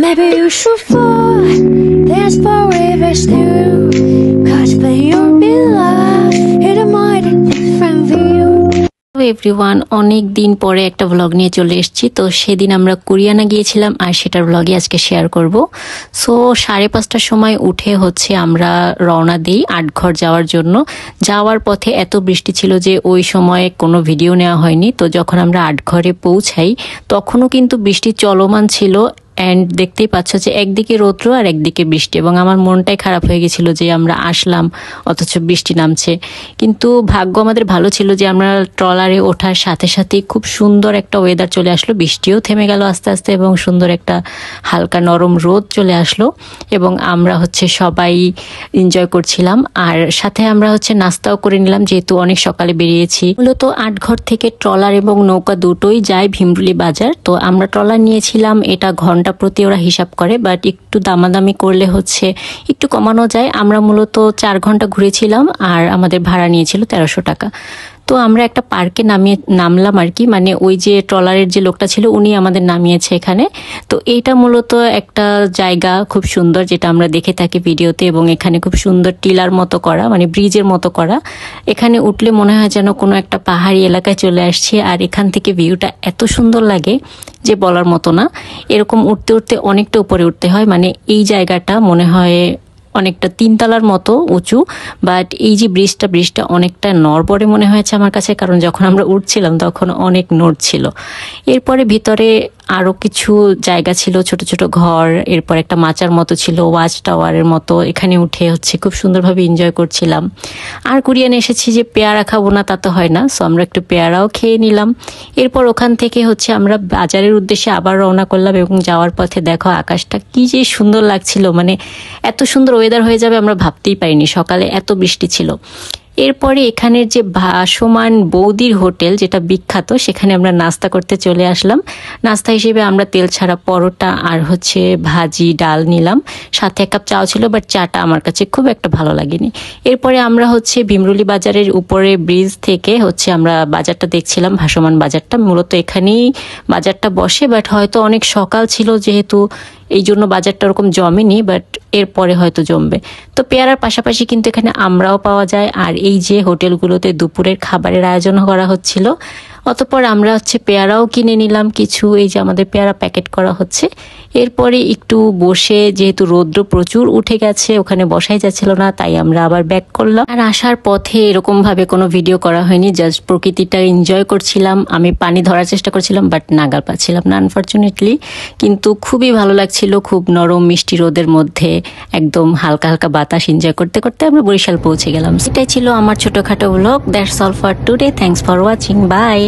Maybe you should fall, dance for rivers too. Cause when you're in love, it's a mighty different view. Everyone, অনেক দিন পরে একটা blog নিয়ে চলে এসেছি। তো সেদিন আমরা কুরিয়ানা গিয়েছিলাম আর সেটার ব্লগে আজকে শেয়ার করব। সো 5:30টার সময় উঠে হচ্ছে আমরা রওনা দিই আটঘর যাওয়ার জন্য। যাওয়ার পথে এত বৃষ্টি ছিল যে ওই সময় কোনো ভিডিও নেওয়া হয়নি। তো যখন আমরা আটঘরে পৌঁছাই তখনও কিন্তু বৃষ্টি চলমান ছিল। অ্যান্ড দেখতেই পাচ্ছ যে একদিকে রৌদ্র আর একদিকে বৃষ্টি, এবং আমার মনটাই খারাপ হয়ে গেছিল যে আমরা আসলাম অথচ বৃষ্টি নামছে। কিন্তু ভাগ্য আমাদের ভালো ছিল যে আমরা ট্রলারে ওঠার সাথে সাথেই খুব সুন্দর একটা ওয়েদার চলে আসলো, বৃষ্টিও থেমে গেল আস্তে আস্তে এবং সুন্দর একটা হালকা নরম রোদ চলে আসলো এবং আমরা হচ্ছে সবাই এনজয় করছিলাম। আর সাথে আমরা হচ্ছে নাস্তাও করে নিলাম যেহেতু অনেক সকালে বেরিয়েছি। মূলত আটঘর থেকে ট্রলার এবং নৌকা দুটোই যায় ভীমরুলি বাজার। তো আমরা ট্রলার নিয়েছিলাম, এটা ঘন্টা প্রতি ওরা হিসাব করে, বাট একটু দামাদামি করলে হচ্ছে একটু কমানো যায়। আমরা মূলত 4 ঘন্টা ঘুরেছিলাম আর আমাদের ভাড়া নিয়েছিল 1300 টাকা। তো আমরা একটা পার্কে নামলাম আর কি, মানে ওই যে ট্রলারের যে লোকটা ছিল উনি আমাদের নামিয়েছে এখানে। তো এইটা মূলত একটা জায়গা খুব সুন্দর যেটা আমরা দেখে থাকি ভিডিওতে, এবং এখানে খুব সুন্দর টিলার মতো করা, মানে ব্রিজের মতো করা। এখানে উঠলে মনে হয় যেন কোনো একটা পাহাড়ি এলাকায় চলে আসছে। আর এখান থেকে ভিউটা এত সুন্দর লাগে যে বলার মতো না। এরকম উঠতে উঠতে অনেকটা উপরে উঠতে হয়, মানে এই জায়গাটা মনে হয় অনেকটা 3 তলার মতো উঁচু। বাট এই যে ব্রিজটা অনেকটা নড়বড়ে মনে হয়েছে আমার কাছে, কারণ যখন আমরা উঠছিলাম তখন অনেক নড়ছিল। এরপরে ভিতরে আরো কিছু জায়গা ছিল, ছোট ছোট ঘর, এরপর একটা মাচার মতো ছিল, ওয়াচ টাওয়ারের মতো। এখানে উঠে হচ্ছে খুব সুন্দরভাবে এনজয় করছিলাম। আর কুরিয়ানে এসেছি যে পেয়ারা খাবো না তা তো হয় না, সো আমরা একটু পেয়ারাও খেয়ে নিলাম। এরপর ওখান থেকে হচ্ছে আমরা বাজারের উদ্দেশ্যে আবার রওনা করলাম, এবং যাওয়ার পথে দেখো আকাশটা কি যে সুন্দর লাগছিল, মানে এত সুন্দর ওয়েদার হয়ে যাবে আমরা ভাবতেই পারিনি, সকালে এত বৃষ্টি ছিল। এরপরে এখানের যে ভাসমান বৌদির হোটেল যেটা বিখ্যাত, সেখানে আমরা নাস্তা করতে চলে আসলাম। নাস্তা হিসেবে আমরা তেল ছাড়া পরোটা আর হচ্ছে ভাজি ডাল নিলাম, সাথে 1 কাপ চাও ছিল, বাট চাটা আমার কাছে খুব একটা ভালো লাগেনি। এরপরে আমরা হচ্ছে ভীমরুলি বাজারের উপরে ব্রিজ থেকে হচ্ছে আমরা বাজারটা দেখছিলাম, ভাসমান বাজারটা। মূলত এখানেই বাজারটা বসে, বাট হয়তো অনেক সকাল ছিল যেহেতু এই জন্য বাজারটা ওরকম জমেনি, বাট এরপরে হয়তো জমবে। তো পেয়ারার পাশাপাশি কিন্তু এখানে আমরাও পাওয়া যায়। আর এই যে হোটেলগুলোতে দুপুরের খাবারের আয়োজন করা হচ্ছিল, অতঃপর আমরা হচ্ছে পেয়ারাও কিনে নিলাম কিছু, এই যে আমাদের পেয়ারা প্যাকেট করা হচ্ছে। এরপরে একটু বসে, যেহেতু রৌদ্র প্রচুর উঠে গেছে ওখানে বসাই যাচ্ছিল না, তাই আমরা আবার ব্যাক করলাম। আর আসার পথে এরকম ভাবে কোনো ভিডিও করা হয়নি, জাস্ট প্রকৃতিটা এনজয় করছিলাম। আমি পানি ধরার চেষ্টা করছিলাম বাট নাগাল পাচ্ছিলাম না আনফরচুনেটলি, কিন্তু খুবই ভালো লাগছিল। খুব নরম মিষ্টি রোদের মধ্যে একদম হালকা হালকা বাতাস এনজয় করতে করতে আমরা বরিশাল পৌঁছে গেলাম। সেটাই ছিল আমার ছোটখাটো blog. That's all for today. Thanks for watching. By.